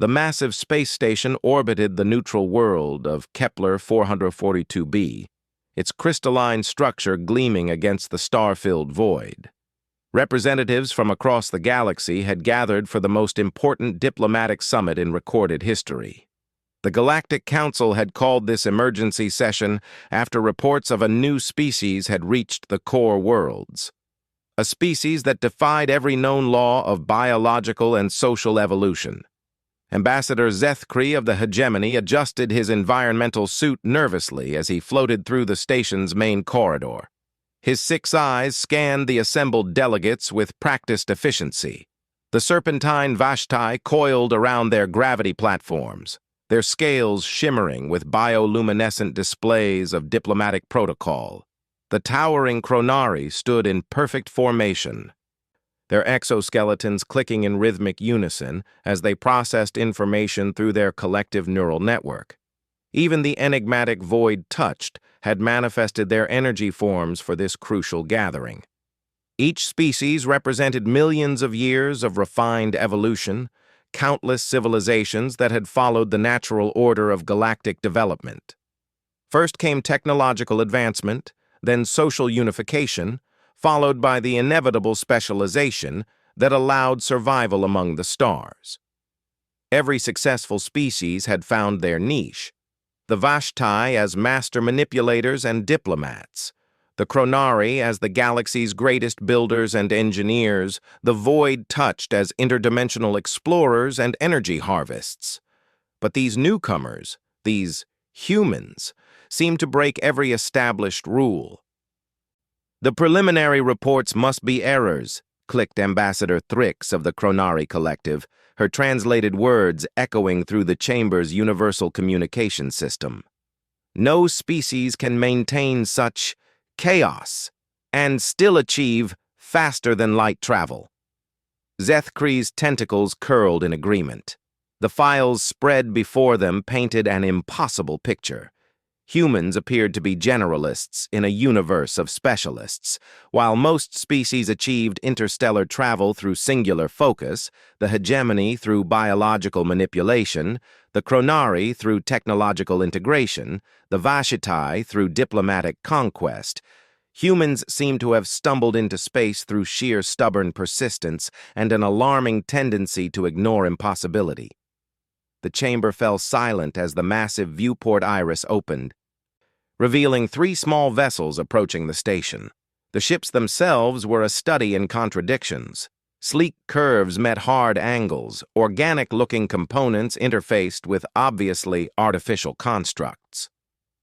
The massive space station orbited the neutral world of Kepler 442b, its crystalline structure gleaming against the star-filled void. Representatives from across the galaxy had gathered for the most important diplomatic summit in recorded history. The Galactic Council had called this emergency session after reports of a new species had reached the core worlds. A species that defied every known law of biological and social evolution. Ambassador Zethkri of the Hegemony adjusted his environmental suit nervously as he floated through the station's main corridor. His 6 eyes scanned the assembled delegates with practiced efficiency. The serpentine Vashtai coiled around their gravity platforms, their scales shimmering with bioluminescent displays of diplomatic protocol. The towering Chronari stood in perfect formation, their exoskeletons clicking in rhythmic unison as they processed information through their collective neural network. Even the enigmatic void touched had manifested their energy forms for this crucial gathering. Each species represented millions of years of refined evolution, countless civilizations that had followed the natural order of galactic development. First came technological advancement, then social unification, followed by the inevitable specialization that allowed survival among the stars. Every successful species had found their niche, the Vashtai as master manipulators and diplomats, the Chronari as the galaxy's greatest builders and engineers, the void touched as interdimensional explorers and energy harvests. But these newcomers, these humans, seemed to break every established rule. The preliminary reports must be errors, clicked Ambassador Thrix of the Chronari Collective, her translated words echoing through the chamber's universal communication system. No species can maintain such chaos and still achieve faster-than-light travel. Zethkri's tentacles curled in agreement. The files spread before them painted an impossible picture. Humans appeared to be generalists in a universe of specialists. While most species achieved interstellar travel through singular focus, the Hegemony through biological manipulation, the Chronari through technological integration, the Vashitai through diplomatic conquest, humans seem to have stumbled into space through sheer stubborn persistence and an alarming tendency to ignore impossibility. The chamber fell silent as the massive viewport iris opened, revealing 3 small vessels approaching the station. The ships themselves were a study in contradictions. Sleek curves met hard angles, organic-looking components interfaced with obviously artificial constructs.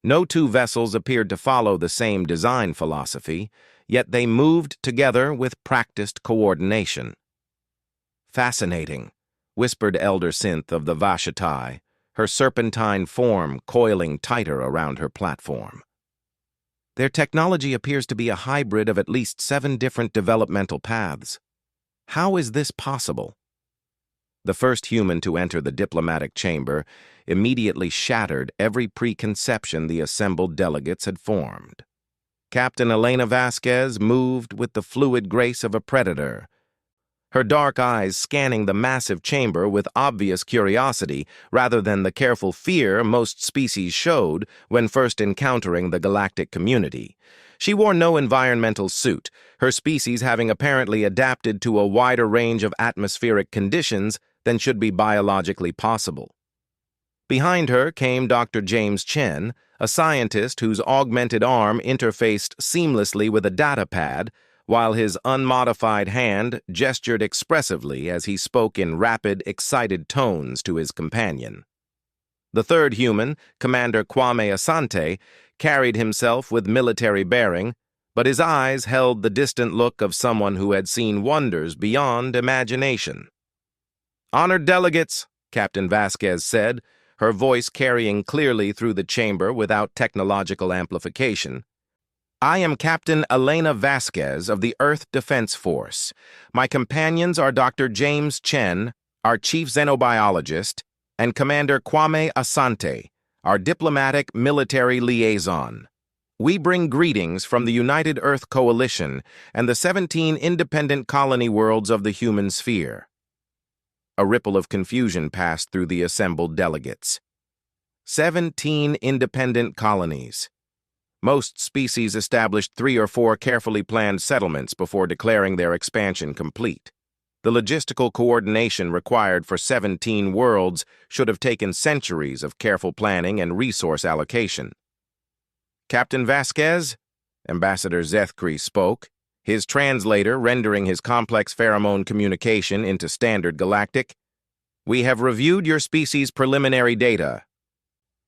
No 2 vessels appeared to follow the same design philosophy, yet they moved together with practiced coordination. "Fascinating," whispered Elder Synth of the Vashitai, her serpentine form coiling tighter around her platform. "Their technology appears to be a hybrid of at least 7 different developmental paths. How is this possible?" The first human to enter the diplomatic chamber immediately shattered every preconception the assembled delegates had formed. Captain Elena Vasquez moved with the fluid grace of a predator, her dark eyes scanning the massive chamber with obvious curiosity rather than the careful fear most species showed when first encountering the galactic community. She wore no environmental suit, her species having apparently adapted to a wider range of atmospheric conditions than should be biologically possible. Behind her came Dr. James Chen, a scientist whose augmented arm interfaced seamlessly with a data pad, while his unmodified hand gestured expressively as he spoke in rapid, excited tones to his companion. The third human, Commander Kwame Asante, carried himself with military bearing, but his eyes held the distant look of someone who had seen wonders beyond imagination. "Honored delegates," Captain Vasquez said, her voice carrying clearly through the chamber without technological amplification. "I am Captain Elena Vasquez of the Earth Defense Force. My companions are Dr. James Chen, our chief xenobiologist, and Commander Kwame Asante, our diplomatic military liaison. We bring greetings from the United Earth Coalition and the 17 independent colony worlds of the human sphere." A ripple of confusion passed through the assembled delegates. 17 independent colonies. Most species established 3 or 4 carefully planned settlements before declaring their expansion complete. The logistical coordination required for 17 worlds should have taken centuries of careful planning and resource allocation. Captain Vasquez, Ambassador Zethkri spoke, his translator rendering his complex pheromone communication into standard galactic. We have reviewed your species' preliminary data,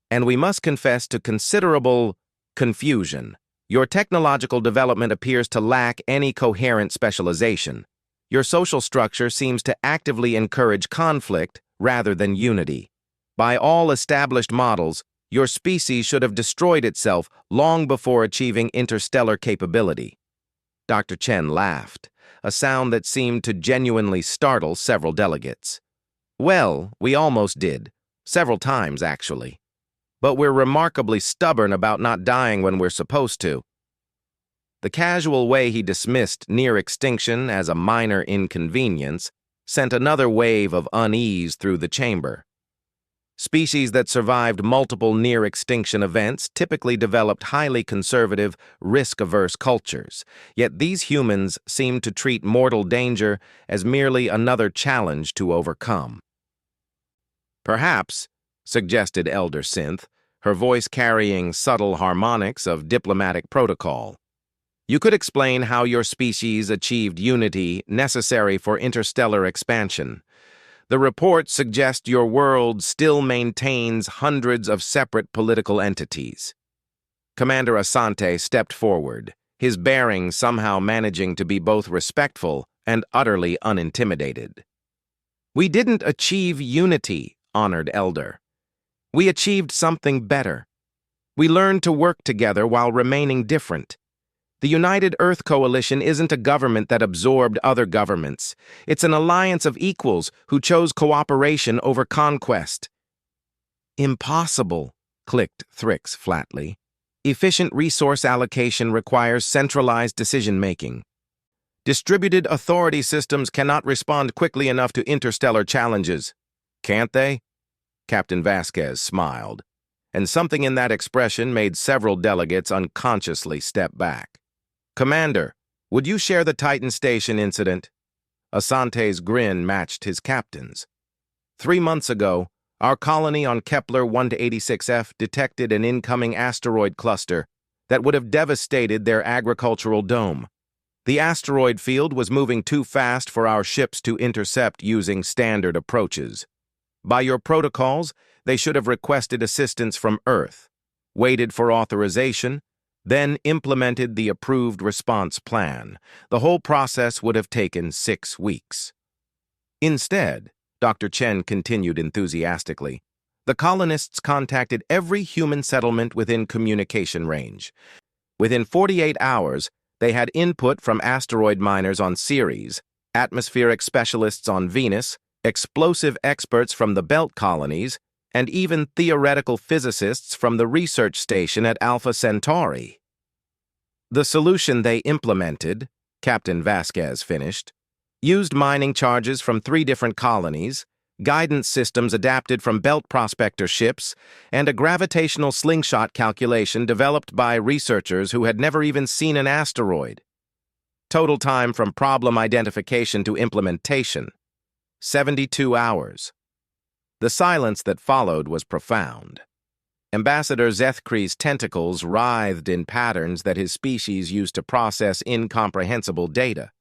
and we must confess to considerable confusion. Your technological development appears to lack any coherent specialization. Your social structure seems to actively encourage conflict rather than unity. By all established models, your species should have destroyed itself long before achieving interstellar capability. Dr. Chen laughed, a sound that seemed to genuinely startle several delegates. Well, we almost did. Several times, actually. But we're remarkably stubborn about not dying when we're supposed to. The casual way he dismissed near extinction as a minor inconvenience sent another wave of unease through the chamber. Species that survived multiple near-extinction events typically developed highly conservative, risk-averse cultures, yet these humans seemed to treat mortal danger as merely another challenge to overcome. Perhaps, suggested Elder Synth, her voice carrying subtle harmonics of diplomatic protocol, you could explain how your species achieved unity necessary for interstellar expansion. The report suggests your world still maintains hundreds of separate political entities. Commander Asante stepped forward, his bearing somehow managing to be both respectful and utterly unintimidated. We didn't achieve unity, honored Elder. We achieved something better. We learned to work together while remaining different. The United Earth Coalition isn't a government that absorbed other governments. It's an alliance of equals who chose cooperation over conquest. Impossible, clicked Thrix flatly. Efficient resource allocation requires centralized decision-making. Distributed authority systems cannot respond quickly enough to interstellar challenges. Can't they? Captain Vasquez smiled, and something in that expression made several delegates unconsciously step back. Commander, would you share the Titan Station incident? Asante's grin matched his captain's. 3 months ago, our colony on Kepler 1-86F detected an incoming asteroid cluster that would have devastated their agricultural dome. The asteroid field was moving too fast for our ships to intercept using standard approaches. By your protocols, they should have requested assistance from Earth, waited for authorization, then implemented the approved response plan. The whole process would have taken 6 weeks. Instead, Dr. Chen continued enthusiastically, the colonists contacted every human settlement within communication range. Within 48 hours, they had input from asteroid miners on Ceres, atmospheric specialists on Venus, explosive experts from the Belt colonies, and even theoretical physicists from the research station at Alpha Centauri. The solution they implemented, Captain Vasquez finished, used mining charges from 3 different colonies, guidance systems adapted from Belt prospector ships, and a gravitational slingshot calculation developed by researchers who had never even seen an asteroid. Total time from problem identification to implementation, 72 hours. The silence that followed was profound. Ambassador Zethkri's tentacles writhed in patterns that his species used to process incomprehensible data.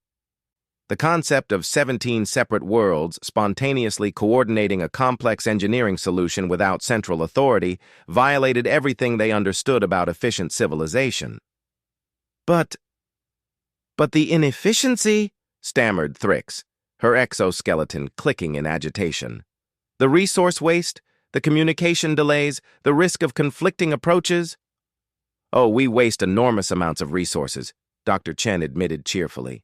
The concept of 17 separate worlds spontaneously coordinating a complex engineering solution without central authority violated everything they understood about efficient civilization. But the inefficiency, stammered Thrix, her exoskeleton clicking in agitation. The resource waste, the communication delays, the risk of conflicting approaches. Oh, we waste enormous amounts of resources, Dr. Chen admitted cheerfully.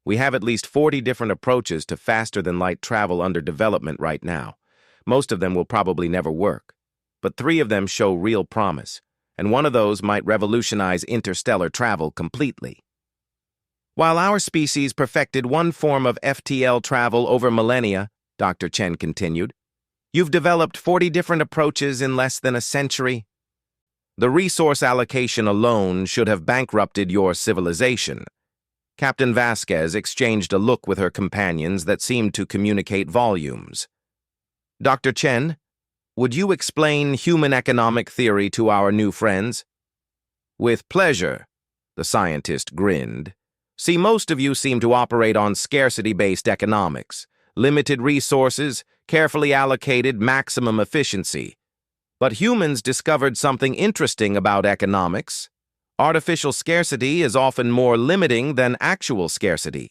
We have at least 40 different approaches to faster-than-light travel under development right now. Most of them will probably never work, but 3 of them show real promise, and one of those might revolutionize interstellar travel completely. While our species perfected one form of FTL travel over millennia, Dr. Chen continued. You've developed 40 different approaches in less than a century. The resource allocation alone should have bankrupted your civilization. Captain Vasquez exchanged a look with her companions that seemed to communicate volumes. Dr. Chen, would you explain human economic theory to our new friends? With pleasure, the scientist grinned. See, most of you seem to operate on scarcity-based economics. Limited resources, carefully allocated, maximum efficiency. But humans discovered something interesting about economics. Artificial scarcity is often more limiting than actual scarcity.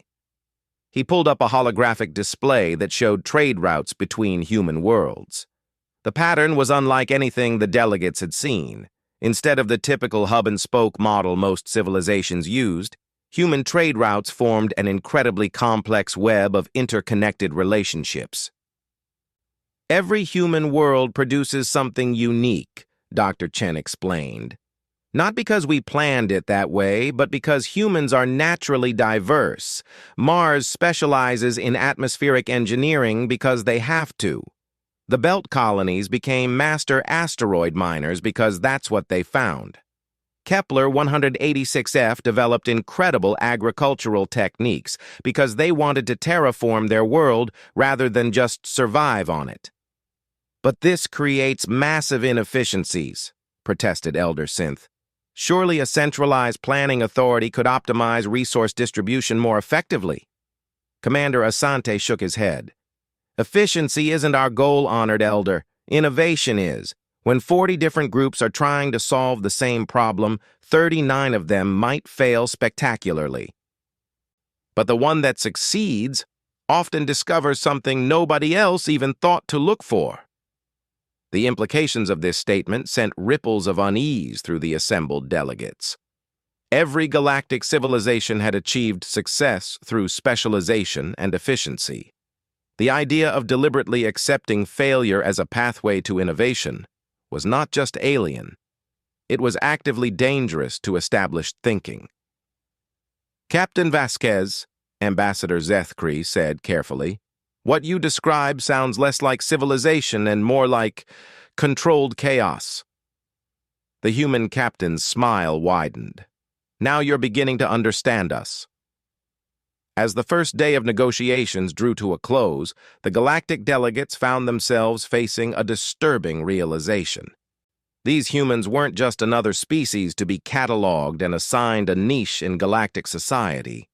He pulled up a holographic display that showed trade routes between human worlds. The pattern was unlike anything the delegates had seen. Instead of the typical hub-and-spoke model most civilizations used, human trade routes formed an incredibly complex web of interconnected relationships. Every human world produces something unique, Dr. Chen explained. Not because we planned it that way, but because humans are naturally diverse. Mars specializes in atmospheric engineering because they have to. The belt colonies became master asteroid miners because that's what they found. Kepler 186f developed incredible agricultural techniques because they wanted to terraform their world rather than just survive on it. But this creates massive inefficiencies, protested Elder Synth. Surely a centralized planning authority could optimize resource distribution more effectively. Commander Asante shook his head. Efficiency isn't our goal, honored Elder. Innovation is. When 40 different groups are trying to solve the same problem, 39 of them might fail spectacularly. But the one that succeeds often discovers something nobody else even thought to look for. The implications of this statement sent ripples of unease through the assembled delegates. Every galactic civilization had achieved success through specialization and efficiency. The idea of deliberately accepting failure as a pathway to innovation was not just alien. It was actively dangerous to established thinking. Captain Vasquez, Ambassador Zethkri said carefully, what you describe sounds less like civilization and more like controlled chaos. The human captain's smile widened. Now you're beginning to understand us. As the first day of negotiations drew to a close, the galactic delegates found themselves facing a disturbing realization. These humans weren't just another species to be cataloged and assigned a niche in galactic society.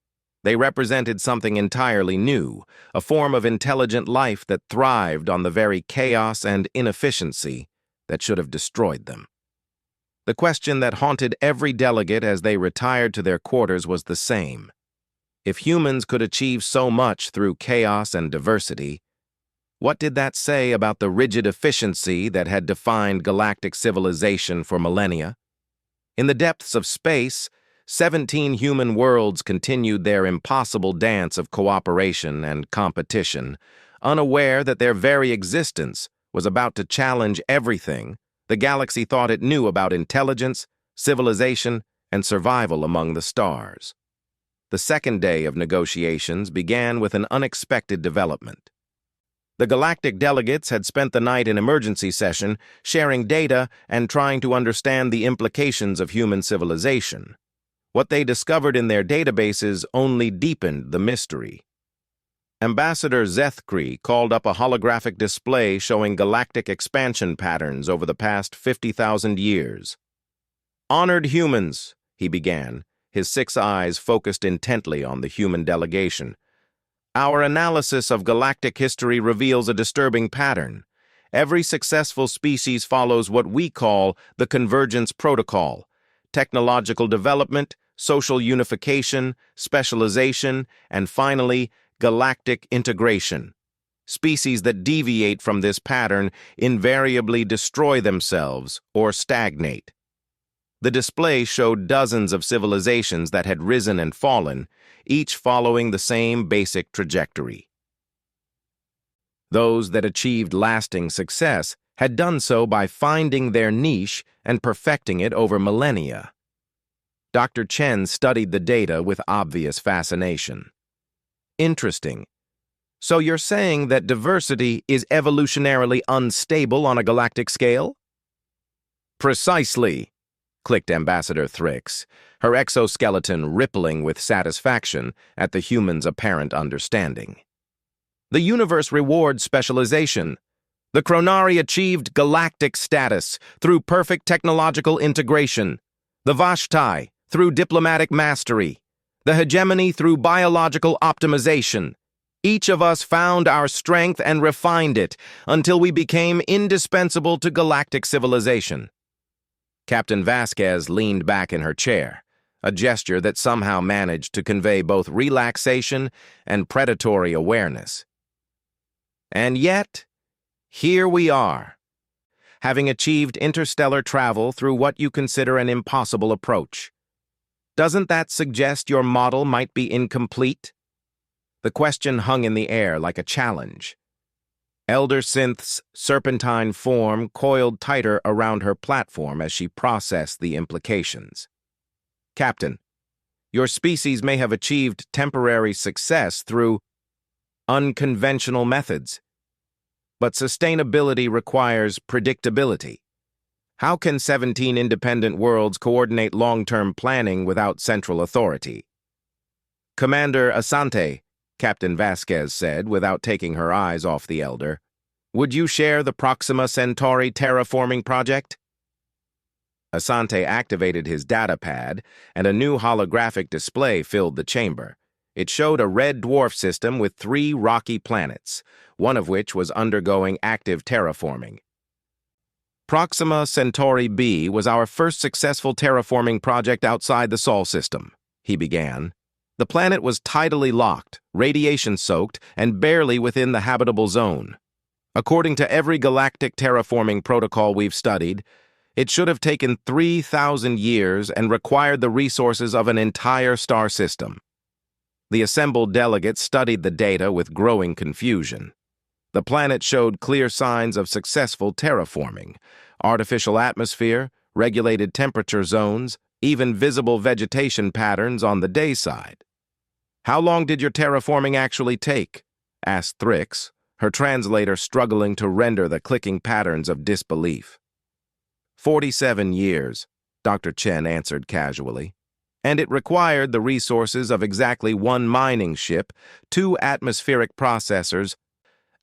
They represented something entirely new, a form of intelligent life that thrived on the very chaos and inefficiency that should have destroyed them. The question that haunted every delegate as they retired to their quarters was the same. If humans could achieve so much through chaos and diversity, what did that say about the rigid efficiency that had defined galactic civilization for millennia? In the depths of space, 17 human worlds continued their impossible dance of cooperation and competition, unaware that their very existence was about to challenge everything the galaxy thought it knew about intelligence, civilization, and survival among the stars. The second day of negotiations began with an unexpected development. The galactic delegates had spent the night in emergency session, sharing data and trying to understand the implications of human civilization. What they discovered in their databases only deepened the mystery. Ambassador Zethkri called up a holographic display showing galactic expansion patterns over the past 50,000 years. Honored humans, he began, his 6 eyes focused intently on the human delegation. Our analysis of galactic history reveals a disturbing pattern. Every successful species follows what we call the convergence protocol: technological development, social unification, specialization, and finally, galactic integration. Species that deviate from this pattern invariably destroy themselves or stagnate. The display showed dozens of civilizations that had risen and fallen, each following the same basic trajectory. Those that achieved lasting success had done so by finding their niche and perfecting it over millennia. Dr. Chen studied the data with obvious fascination. Interesting. So you're saying that diversity is evolutionarily unstable on a galactic scale? Precisely, clicked Ambassador Thrix, her exoskeleton rippling with satisfaction at the human's apparent understanding. The universe rewards specialization. The Chronari achieved galactic status through perfect technological integration, the Vashtai through diplomatic mastery, the hegemony through biological optimization. Each of us found our strength and refined it until we became indispensable to galactic civilization. Captain Vasquez leaned back in her chair, a gesture that somehow managed to convey both relaxation and predatory awareness. And yet, here we are, having achieved interstellar travel through what you consider an impossible approach. Doesn't that suggest your model might be incomplete? The question hung in the air like a challenge. Elder Synth's serpentine form coiled tighter around her platform as she processed the implications. Captain, your species may have achieved temporary success through unconventional methods, but sustainability requires predictability. How can 17 independent worlds coordinate long-term planning without central authority? Commander Asante, Captain Vasquez said without taking her eyes off the Elder, would you share the Proxima Centauri terraforming project? Asante activated his data pad, and a new holographic display filled the chamber. It showed a red dwarf system with 3 rocky planets, one of which was undergoing active terraforming. Proxima Centauri b was our first successful terraforming project outside the Sol system, he began. The planet was tidally locked, radiation-soaked, and barely within the habitable zone. According to every galactic terraforming protocol we've studied, it should have taken 3,000 years and required the resources of an entire star system. The assembled delegates studied the data with growing confusion. The planet showed clear signs of successful terraforming: artificial atmosphere, regulated temperature zones, even visible vegetation patterns on the day side. How long did your terraforming actually take? Asked Thrix, her translator struggling to render the clicking patterns of disbelief. 47 years, Dr. Chen answered casually. And it required the resources of exactly 1 mining ship, 2 atmospheric processors,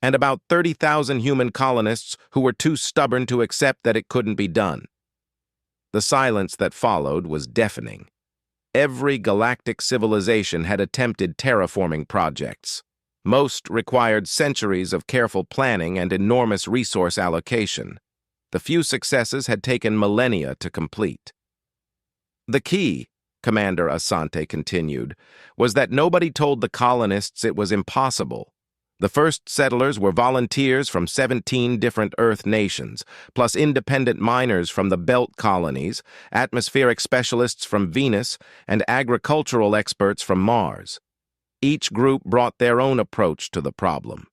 and about 30,000 human colonists who were too stubborn to accept that it couldn't be done. The silence that followed was deafening. Every galactic civilization had attempted terraforming projects. Most required centuries of careful planning and enormous resource allocation. The few successes had taken millennia to complete. The key, Commander Asante continued, was that nobody told the colonists it was impossible. The first settlers were volunteers from 17 different Earth nations, plus independent miners from the Belt colonies, atmospheric specialists from Venus, and agricultural experts from Mars. Each group brought their own approach to the problem.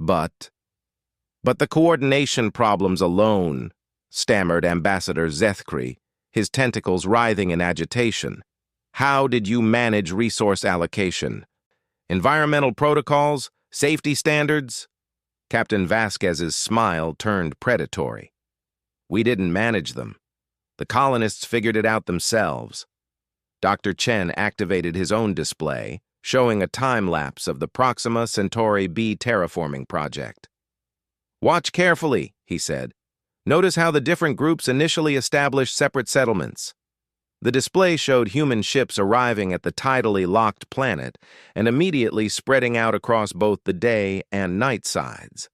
But the coordination problems alone, stammered Ambassador Zethkri, his tentacles writhing in agitation. How did you manage resource allocation? Environmental protocols? Safety standards? Captain Vasquez's smile turned predatory. We didn't manage them. The colonists figured it out themselves. Dr. Chen activated his own display, showing a time-lapse of the Proxima Centauri b terraforming project. Watch carefully, he said. Notice how the different groups initially established separate settlements. The display showed human ships arriving at the tidally locked planet and immediately spreading out across both the day and night sides.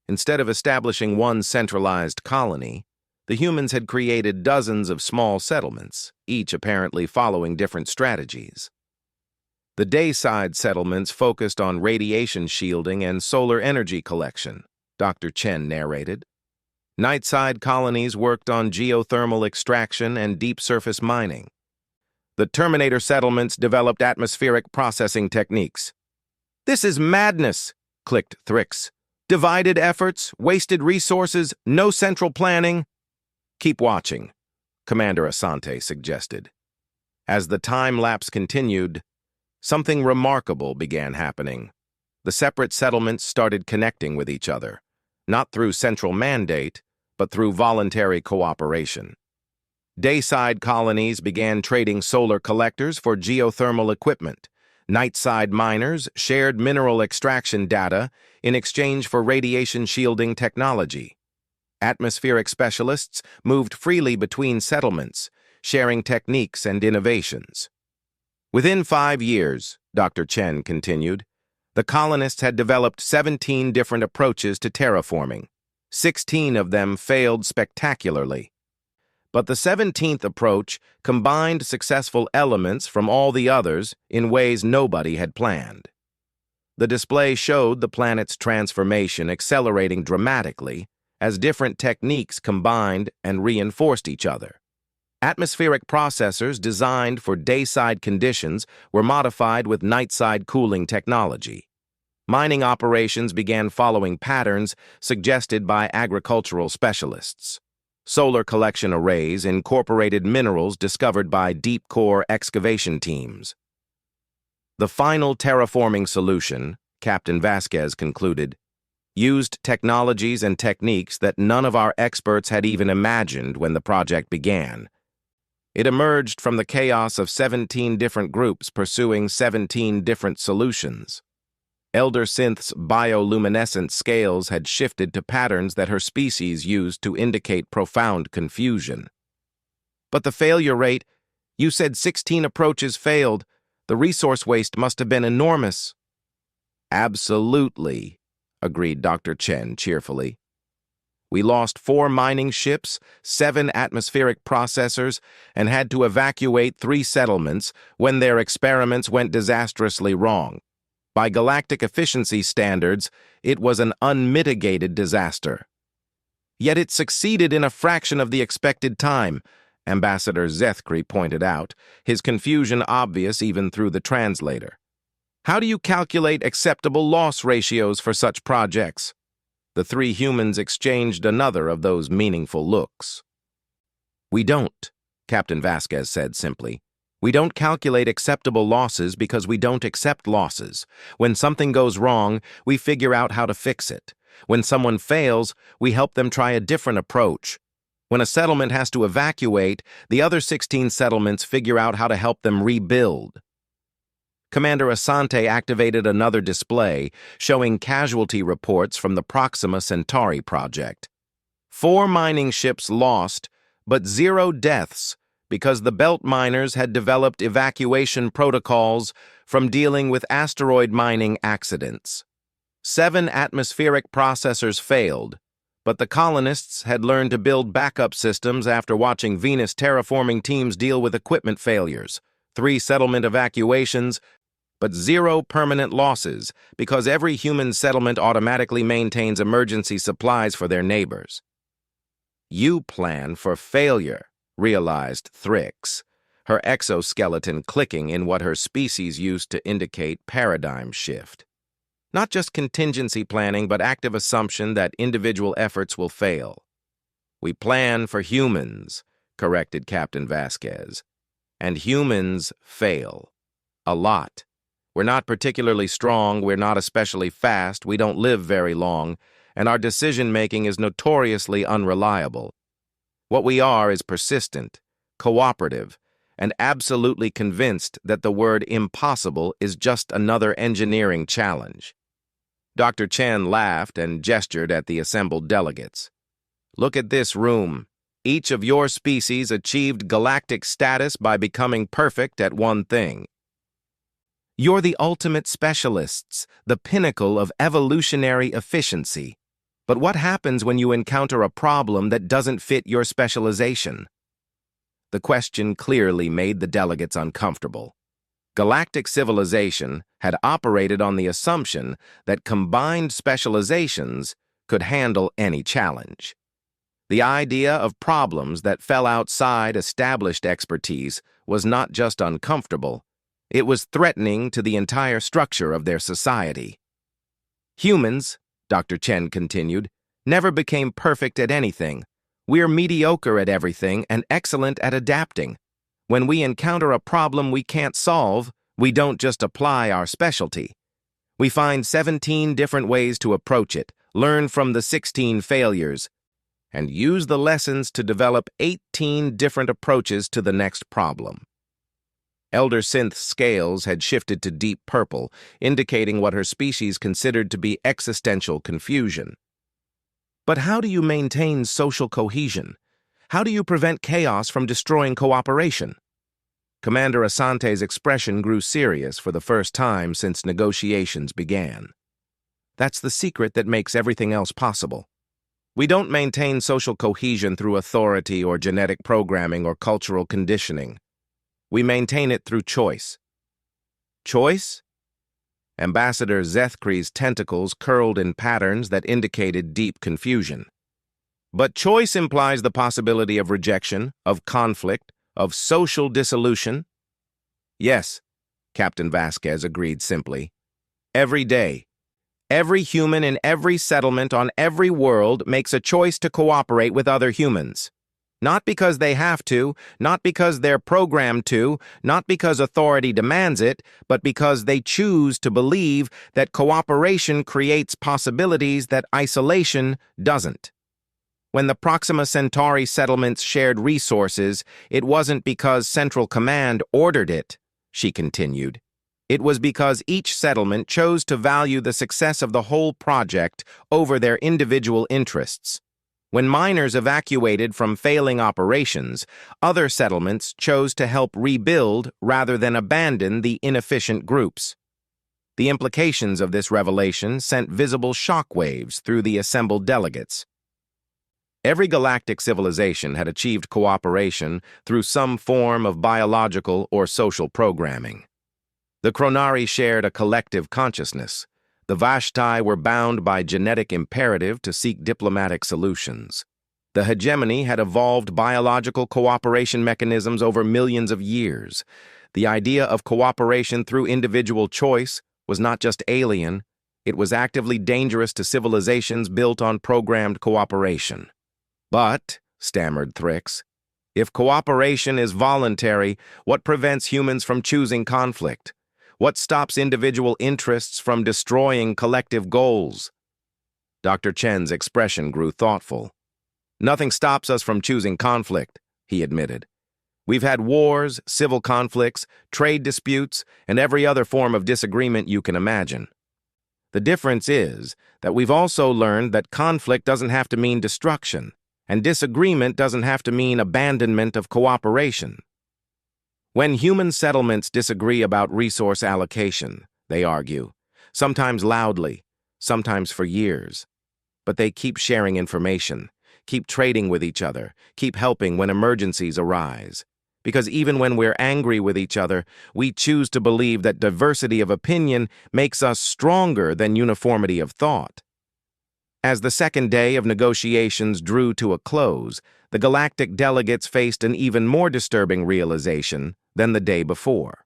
Instead of establishing one centralized colony, the humans had created dozens of small settlements, each apparently following different strategies. The dayside settlements focused on radiation shielding and solar energy collection, Dr. Chen narrated. Nightside colonies worked on geothermal extraction and deep-surface mining. The Terminator settlements developed atmospheric processing techniques. This is madness, clicked Thrix. Divided efforts, wasted resources, no central planning. Keep watching, Commander Asante suggested. As the time lapse continued, something remarkable began happening. The separate settlements started connecting with each other, not through central mandate, but through voluntary cooperation. Dayside colonies began trading solar collectors for geothermal equipment. Nightside miners shared mineral extraction data in exchange for radiation shielding technology. Atmospheric specialists moved freely between settlements, sharing techniques and innovations. Within 5 years, Dr. Chen continued, the colonists had developed 17 different approaches to terraforming. 16 of them failed spectacularly. But the 17th approach combined successful elements from all the others in ways nobody had planned. The display showed the planet's transformation accelerating dramatically as different techniques combined and reinforced each other. Atmospheric processors designed for dayside conditions were modified with nightside cooling technology. Mining operations began following patterns suggested by agricultural specialists. Solar collection arrays incorporated minerals discovered by deep-core excavation teams. The final terraforming solution, Captain Vasquez concluded, used technologies and techniques that none of our experts had even imagined when the project began. It emerged from the chaos of 17 different groups pursuing 17 different solutions. Elder Synth's bioluminescent scales had shifted to patterns that her species used to indicate profound confusion. But the failure rate, you said 16 approaches failed. The resource waste must have been enormous. Absolutely, agreed Dr. Chen cheerfully. We lost 4 mining ships, 7 atmospheric processors, and had to evacuate 3 settlements when their experiments went disastrously wrong. By galactic efficiency standards, it was an unmitigated disaster. Yet it succeeded in a fraction of the expected time, Ambassador Zethkri pointed out, his confusion obvious even through the translator. How do you calculate acceptable loss ratios for such projects? The 3 humans exchanged another of those meaningful looks. We don't, Captain Vasquez said simply. We don't calculate acceptable losses because we don't accept losses. When something goes wrong, we figure out how to fix it. When someone fails, we help them try a different approach. When a settlement has to evacuate, the other 16 settlements figure out how to help them rebuild. Commander Asante activated another display showing casualty reports from the Proxima Centauri project. 4 mining ships lost, but 0 deaths because the belt miners had developed evacuation protocols from dealing with asteroid mining accidents. 7 atmospheric processors failed, but the colonists had learned to build backup systems after watching Venus terraforming teams deal with equipment failures. 3 settlement evacuations, but 0 permanent losses because every human settlement automatically maintains emergency supplies for their neighbors. You plan for failure, realized Thrix, her exoskeleton clicking in what her species used to indicate paradigm shift. Not just contingency planning, but active assumption that individual efforts will fail. We plan for humans, corrected Captain Vasquez, and humans fail. A lot. We're not particularly strong, we're not especially fast, we don't live very long, and our decision-making is notoriously unreliable. What we are is persistent, cooperative, and absolutely convinced that the word impossible is just another engineering challenge. Dr. Chen laughed and gestured at the assembled delegates. Look at this room. Each of your species achieved galactic status by becoming perfect at one thing. You're the ultimate specialists, the pinnacle of evolutionary efficiency. But what happens when you encounter a problem that doesn't fit your specialization? The question clearly made the delegates uncomfortable. Galactic civilization had operated on the assumption that combined specializations could handle any challenge. The idea of problems that fell outside established expertise was not just uncomfortable, it was threatening to the entire structure of their society. Humans, Dr. Chen continued, never became perfect at anything. We're mediocre at everything and excellent at adapting. When we encounter a problem we can't solve, we don't just apply our specialty. We find 17 different ways to approach it, learn from the 16 failures, and use the lessons to develop 18 different approaches to the next problem. Elder Synth's scales had shifted to deep purple, indicating what her species considered to be existential confusion. But how do you maintain social cohesion? How do you prevent chaos from destroying cooperation? Commander Asante's expression grew serious for the first time since negotiations began. That's the secret that makes everything else possible. We don't maintain social cohesion through authority or genetic programming or cultural conditioning. We maintain it through choice. Choice? Ambassador Zethkri's tentacles curled in patterns that indicated deep confusion. But choice implies the possibility of rejection, of conflict, of social dissolution. Yes, Captain Vasquez agreed simply. Every day, every human in every settlement on every world makes a choice to cooperate with other humans. Not because they have to, not because they're programmed to, not because authority demands it, but because they choose to believe that cooperation creates possibilities that isolation doesn't. When the Proxima Centauri settlements shared resources, it wasn't because Central Command ordered it, she continued. It was because each settlement chose to value the success of the whole project over their individual interests. When miners evacuated from failing operations, other settlements chose to help rebuild rather than abandon the inefficient groups. The implications of this revelation sent visible shockwaves through the assembled delegates. Every galactic civilization had achieved cooperation through some form of biological or social programming. The Chronari shared a collective consciousness. The Vashtai were bound by genetic imperative to seek diplomatic solutions. The hegemony had evolved biological cooperation mechanisms over millions of years. The idea of cooperation through individual choice was not just alien, it was actively dangerous to civilizations built on programmed cooperation. But, stammered Thrix, if cooperation is voluntary, what prevents humans from choosing conflict? What stops individual interests from destroying collective goals? Dr. Chen's expression grew thoughtful. Nothing stops us from choosing conflict, he admitted. We've had wars, civil conflicts, trade disputes, and every other form of disagreement you can imagine. The difference is that we've also learned that conflict doesn't have to mean destruction, and disagreement doesn't have to mean abandonment of cooperation. When human settlements disagree about resource allocation, they argue, sometimes loudly, sometimes for years. But they keep sharing information, keep trading with each other, keep helping when emergencies arise. Because even when we're angry with each other, we choose to believe that diversity of opinion makes us stronger than uniformity of thought. As the second day of negotiations drew to a close, the galactic delegates faced an even more disturbing realization than the day before.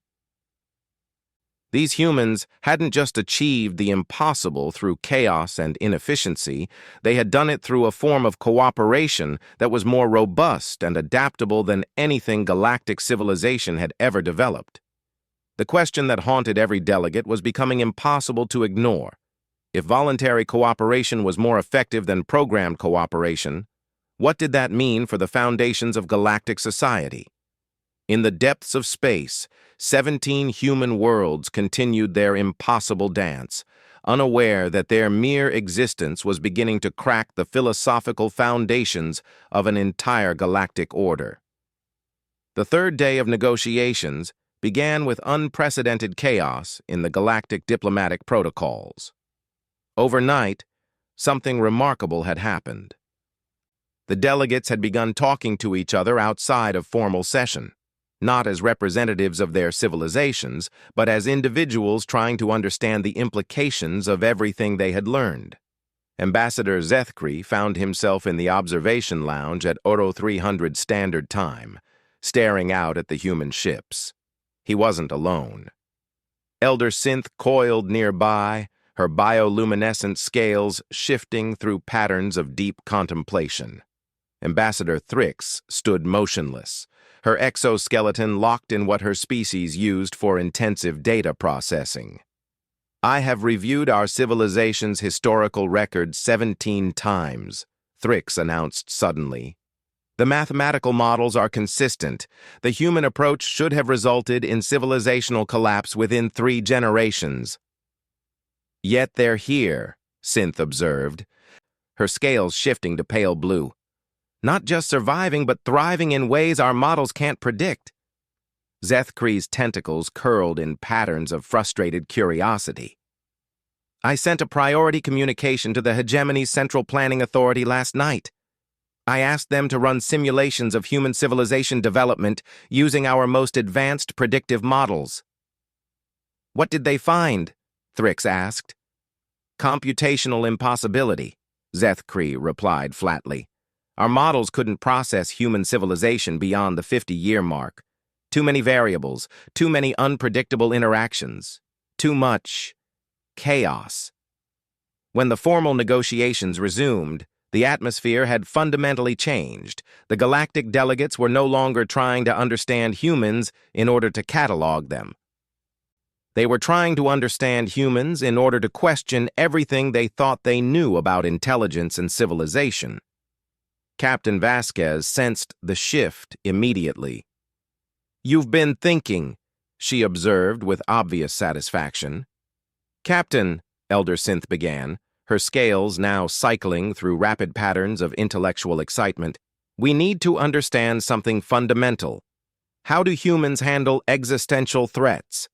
These humans hadn't just achieved the impossible through chaos and inefficiency, they had done it through a form of cooperation that was more robust and adaptable than anything galactic civilization had ever developed. The question that haunted every delegate was becoming impossible to ignore. If voluntary cooperation was more effective than programmed cooperation, what did that mean for the foundations of galactic society? In the depths of space, 17 human worlds continued their impossible dance, unaware that their mere existence was beginning to crack the philosophical foundations of an entire galactic order. The third day of negotiations began with unprecedented chaos in the galactic diplomatic protocols. Overnight, something remarkable had happened. The delegates had begun talking to each other outside of formal session, not as representatives of their civilizations, but as individuals trying to understand the implications of everything they had learned. Ambassador Zethkri found himself in the observation lounge at Oro 300 Standard Time, staring out at the human ships. He wasn't alone. Elder Synth coiled nearby, her bioluminescent scales shifting through patterns of deep contemplation. Ambassador Thrix stood motionless, her exoskeleton locked in what her species used for intensive data processing. I have reviewed our civilization's historical record 17 times, Thrix announced suddenly. The mathematical models are consistent. The human approach should have resulted in civilizational collapse within 3 generations. Yet they're here, Synth observed, her scales shifting to pale blue. Not just surviving, but thriving in ways our models can't predict. Zethkri's tentacles curled in patterns of frustrated curiosity. I sent a priority communication to the Hegemony's Central Planning Authority last night. I asked them to run simulations of human civilization development using our most advanced predictive models. What did they find? Thrix asked. Computational impossibility, Zethkri replied flatly. Our models couldn't process human civilization beyond the 50-year mark. Too many variables, too many unpredictable interactions, too much chaos. When the formal negotiations resumed, the atmosphere had fundamentally changed. The galactic delegates were no longer trying to understand humans in order to catalog them. They were trying to understand humans in order to question everything they thought they knew about intelligence and civilization. Captain Vasquez sensed the shift immediately. "You've been thinking," she observed with obvious satisfaction. "Captain," Elder Synth began, her scales now cycling through rapid patterns of intellectual excitement, "we need to understand something fundamental. How do humans handle existential threats?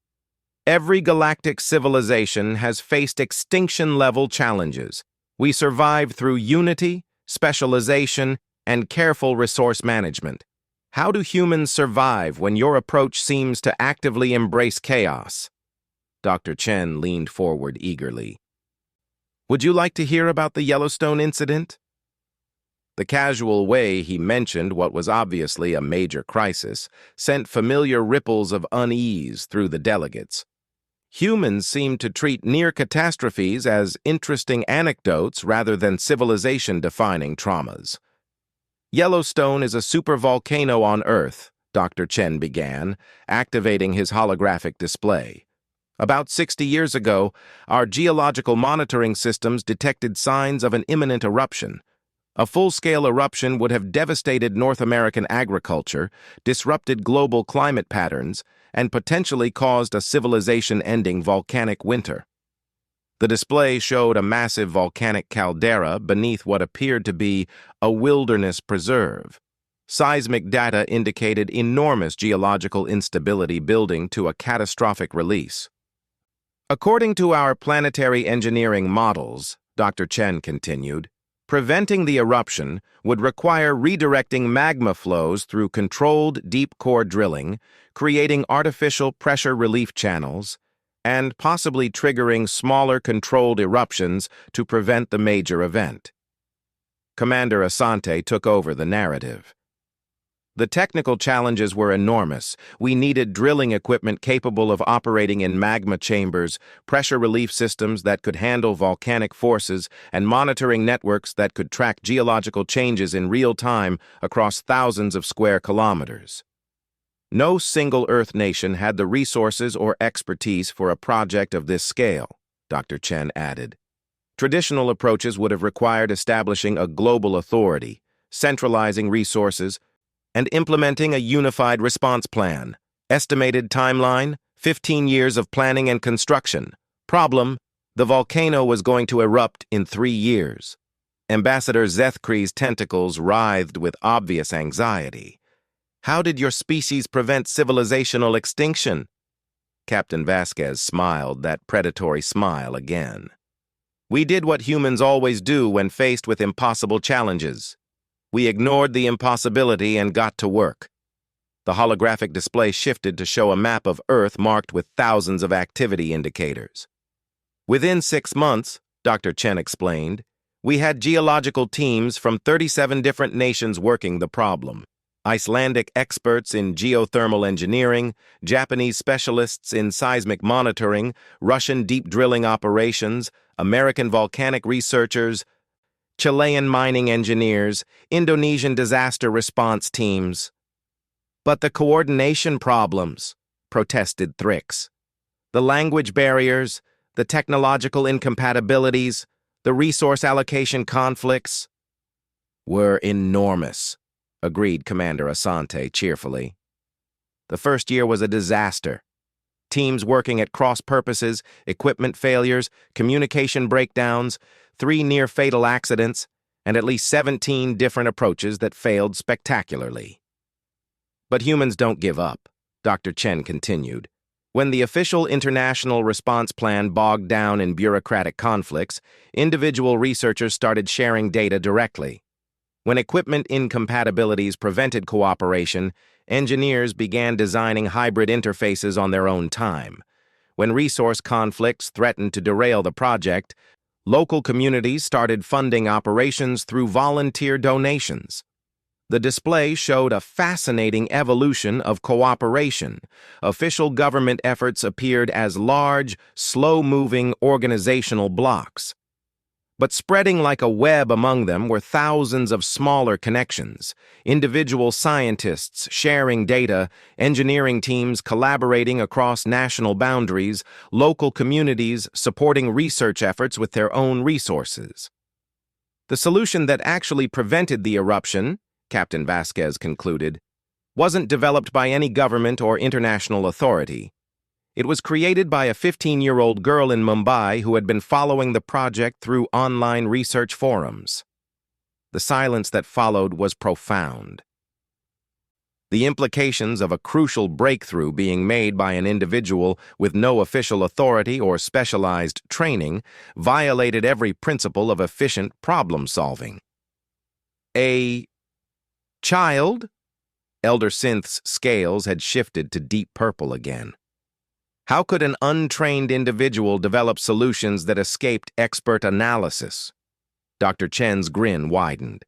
Every galactic civilization has faced extinction-level challenges. We survive through unity, specialization, and careful resource management. How do humans survive when your approach seems to actively embrace chaos?" Dr. Chen leaned forward eagerly. "Would you like to hear about the Yellowstone incident?" The casual way he mentioned what was obviously a major crisis sent familiar ripples of unease through the delegates. Humans seemed to treat near catastrophes as interesting anecdotes rather than civilization-defining traumas. "Yellowstone is a supervolcano on Earth," Dr. Chen began, activating his holographic display. "About 60 years ago, our geological monitoring systems detected signs of an imminent eruption. A full-scale eruption would have devastated North American agriculture, disrupted global climate patterns, and potentially caused a civilization-ending volcanic winter." The display showed a massive volcanic caldera beneath what appeared to be a wilderness preserve. Seismic data indicated enormous geological instability building to a catastrophic release. "According to our planetary engineering models," Dr. Chen continued, "preventing the eruption would require redirecting magma flows through controlled deep-core drilling, creating artificial pressure relief channels, and possibly triggering smaller controlled eruptions to prevent the major event." Commander Asante took over the narrative. "The technical challenges were enormous. We needed drilling equipment capable of operating in magma chambers, pressure relief systems that could handle volcanic forces, and monitoring networks that could track geological changes in real time across thousands of square kilometers. No single Earth nation had the resources or expertise for a project of this scale," Dr. Chen added. "Traditional approaches would have required establishing a global authority, centralizing resources, and implementing a unified response plan. Estimated timeline, 15 years of planning and construction. Problem, the volcano was going to erupt in 3 years. Ambassador Zethkri's tentacles writhed with obvious anxiety. "How did your species prevent civilizational extinction?" Captain Vasquez smiled that predatory smile again. "We did what humans always do when faced with impossible challenges. We ignored the impossibility and got to work." The holographic display shifted to show a map of Earth marked with thousands of activity indicators. "Within 6 months," Dr. Chen explained, "we had geological teams from 37 different nations working the problem. Icelandic experts in geothermal engineering, Japanese specialists in seismic monitoring, Russian deep drilling operations, American volcanic researchers, Chilean mining engineers, Indonesian disaster response teams." "But the coordination problems," protested Thrix. "The language barriers, the technological incompatibilities, the resource allocation conflicts were enormous, agreed Commander Asante cheerfully. The first year was a disaster. Teams working at cross purposes, equipment failures, communication breakdowns, 3 near-fatal accidents, and at least 17 different approaches that failed spectacularly. But humans don't give up, Dr. Chen continued. When the official international response plan bogged down in bureaucratic conflicts, individual researchers started sharing data directly. When equipment incompatibilities prevented cooperation, engineers began designing hybrid interfaces on their own time. When resource conflicts threatened to derail the project, local communities started funding operations through volunteer donations. The display showed a fascinating evolution of cooperation. Official government efforts appeared as large, slow-moving organizational blocks. But spreading like a web among them were thousands of smaller connections, individual scientists sharing data, engineering teams collaborating across national boundaries, local communities supporting research efforts with their own resources. The solution that actually prevented the eruption, Captain Vasquez concluded, wasn't developed by any government or international authority. It was created by a 15-year-old girl in Mumbai who had been following the project through online research forums. The silence that followed was profound. The implications of a crucial breakthrough being made by an individual with no official authority or specialized training violated every principle of efficient problem-solving. A child? Elder Synth's scales had shifted to deep purple again. How could an untrained individual develop solutions that escaped expert analysis? Dr. Chen's grin widened.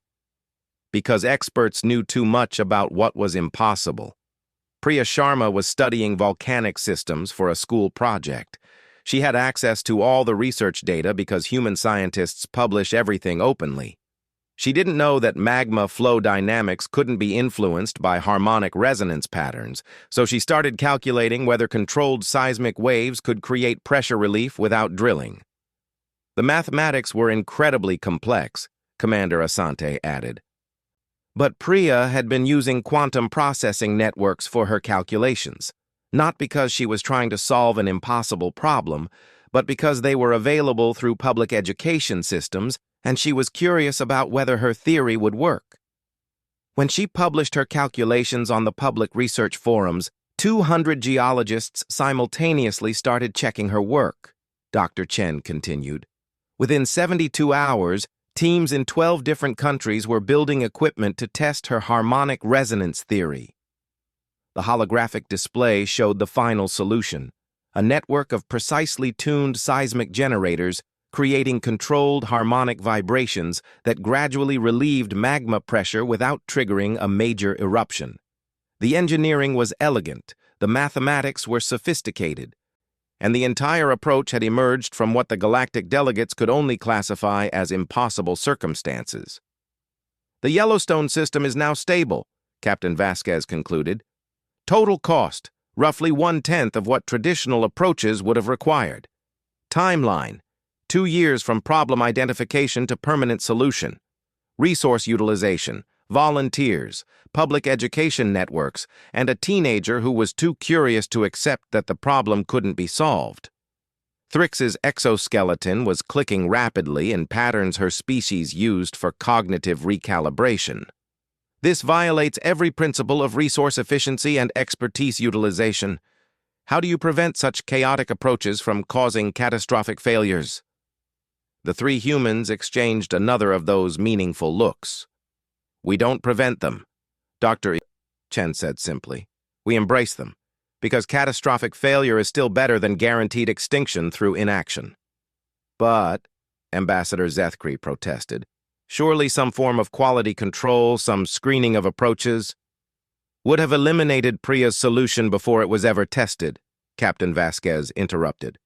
Because experts knew too much about what was impossible. Priya Sharma was studying volcanic systems for a school project. She had access to all the research data because human scientists publish everything openly. She didn't know that magma flow dynamics couldn't be influenced by harmonic resonance patterns, so she started calculating whether controlled seismic waves could create pressure relief without drilling. The mathematics were incredibly complex, Commander Asante added. But Priya had been using quantum processing networks for her calculations, not because she was trying to solve an impossible problem, but because they were available through public education systems, and she was curious about whether her theory would work. When she published her calculations on the public research forums, 200 geologists simultaneously started checking her work, Dr. Chen continued. Within 72 hours, teams in 12 different countries were building equipment to test her harmonic resonance theory. The holographic display showed the final solution, a network of precisely tuned seismic generators creating controlled harmonic vibrations that gradually relieved magma pressure without triggering a major eruption. The engineering was elegant, the mathematics were sophisticated, and the entire approach had emerged from what the galactic delegates could only classify as impossible circumstances. The Yellowstone system is now stable, Captain Vasquez concluded. Total cost, roughly 1/10 of what traditional approaches would have required. Timeline, 2 years from problem identification to permanent solution. Resource utilization, volunteers, public education networks, and a teenager who was too curious to accept that the problem couldn't be solved. Thrix's exoskeleton was clicking rapidly in patterns her species used for cognitive recalibration. This violates every principle of resource efficiency and expertise utilization. How do you prevent such chaotic approaches from causing catastrophic failures? The 3 humans exchanged another of those meaningful looks. We don't prevent them, Dr. Chen said simply. We embrace them, because catastrophic failure is still better than guaranteed extinction through inaction. But, Ambassador Zethkri protested, surely some form of quality control, some screening of approaches, would have eliminated Priya's solution before it was ever tested, Captain Vasquez interrupted.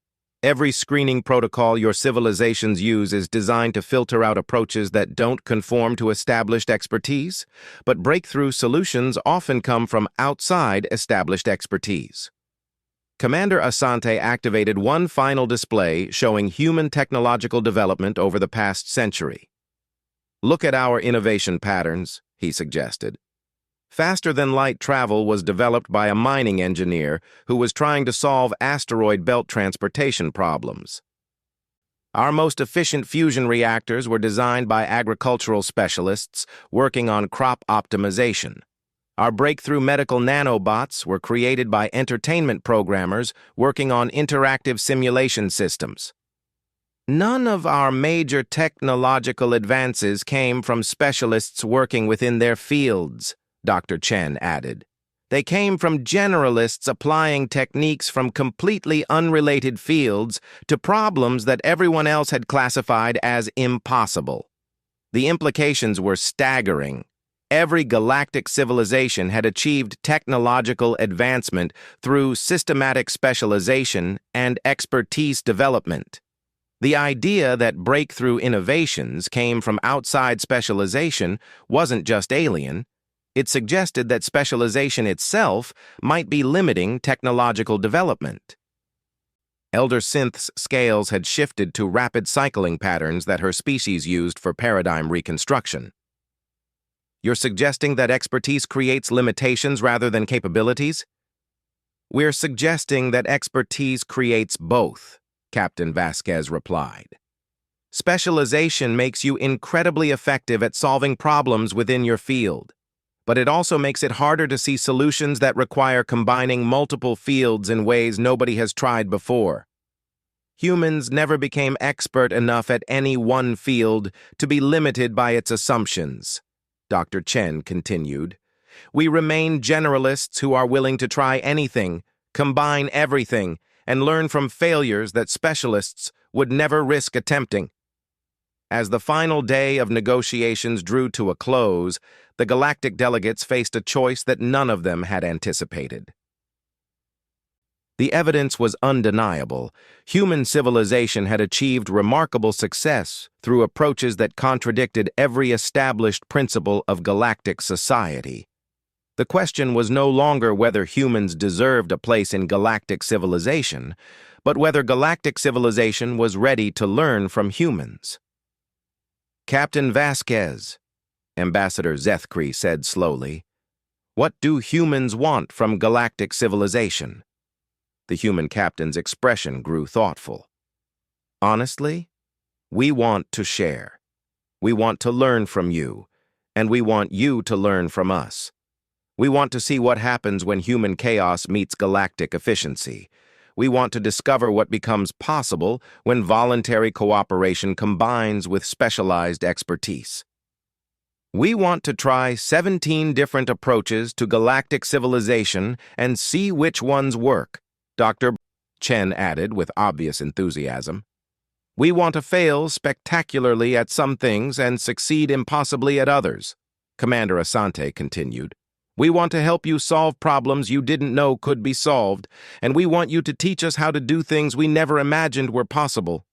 Every screening protocol your civilizations use is designed to filter out approaches that don't conform to established expertise, but breakthrough solutions often come from outside established expertise. Commander Asante activated one final display showing human technological development over the past century. "Look at our innovation patterns," he suggested. Faster-than-light travel was developed by a mining engineer who was trying to solve asteroid belt transportation problems. Our most efficient fusion reactors were designed by agricultural specialists working on crop optimization. Our breakthrough medical nanobots were created by entertainment programmers working on interactive simulation systems. None of our major technological advances came from specialists working within their fields, Dr. Chen added. They came from generalists applying techniques from completely unrelated fields to problems that everyone else had classified as impossible. The implications were staggering. Every galactic civilization had achieved technological advancement through systematic specialization and expertise development. The idea that breakthrough innovations came from outside specialization wasn't just alien. It suggested that specialization itself might be limiting technological development. Elder Synth's scales had shifted to rapid cycling patterns that her species used for paradigm reconstruction. "You're suggesting that expertise creates limitations rather than capabilities?" "We're suggesting that expertise creates both," Captain Vasquez replied. "Specialization makes you incredibly effective at solving problems within your field, but it also makes it harder to see solutions that require combining multiple fields in ways nobody has tried before. Humans never became expert enough at any one field to be limited by its assumptions," Dr. Chen continued. "We remain generalists who are willing to try anything, combine everything, and learn from failures that specialists would never risk attempting." As the final day of negotiations drew to a close, the galactic delegates faced a choice that none of them had anticipated. The evidence was undeniable. Human civilization had achieved remarkable success through approaches that contradicted every established principle of galactic society. The question was no longer whether humans deserved a place in galactic civilization, but whether galactic civilization was ready to learn from humans. "Captain Vasquez," Ambassador Zethkri said slowly, "what do humans want from galactic civilization?" The human captain's expression grew thoughtful. "Honestly, we want to share. We want to learn from you, and we want you to learn from us. We want to see what happens when human chaos meets galactic efficiency. We want to discover what becomes possible when voluntary cooperation combines with specialized expertise. We want to try 17 different approaches to galactic civilization and see which ones work," Dr. Chen added with obvious enthusiasm. "We want to fail spectacularly at some things and succeed impossibly at others," Commander Asante continued. "We want to help you solve problems you didn't know could be solved, and we want you to teach us how to do things we never imagined were possible.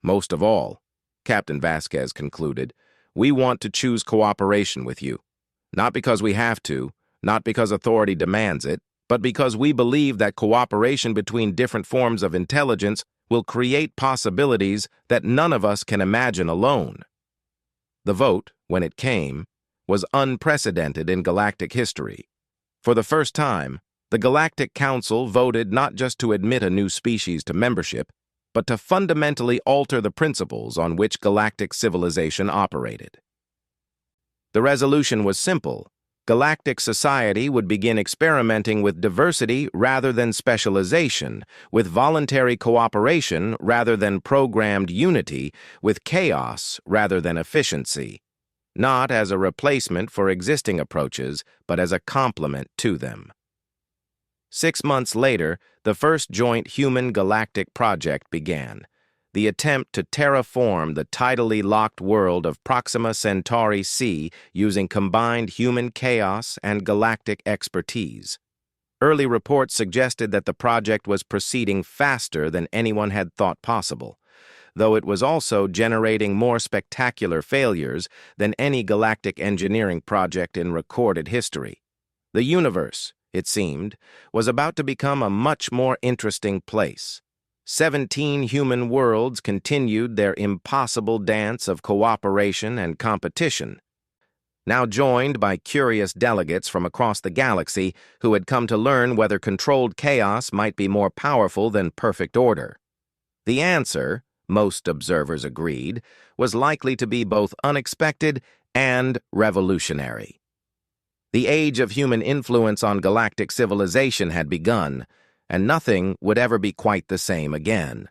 Most of all," Captain Vasquez concluded, "we want to choose cooperation with you. Not because we have to, not because authority demands it, but because we believe that cooperation between different forms of intelligence will create possibilities that none of us can imagine alone." The vote, when it came, was unprecedented in galactic history. For the first time, the Galactic Council voted not just to admit a new species to membership, but to fundamentally alter the principles on which galactic civilization operated. The resolution was simple. Galactic society would begin experimenting with diversity rather than specialization, with voluntary cooperation rather than programmed unity, with chaos rather than efficiency, not as a replacement for existing approaches, but as a complement to them. 6 months later, the first joint human-galactic project began. The attempt to terraform the tidally locked world of Proxima Centauri C using combined human chaos and galactic expertise. Early reports suggested that the project was proceeding faster than anyone had thought possible, though it was also generating more spectacular failures than any galactic engineering project in recorded history. The universe, it seemed, was about to become a much more interesting place. 17 human worlds continued their impossible dance of cooperation and competition, now joined by curious delegates from across the galaxy who had come to learn whether controlled chaos might be more powerful than perfect order. The answer, most observers agreed, was likely to be both unexpected and revolutionary. The age of human influence on galactic civilization had begun, and nothing would ever be quite the same again.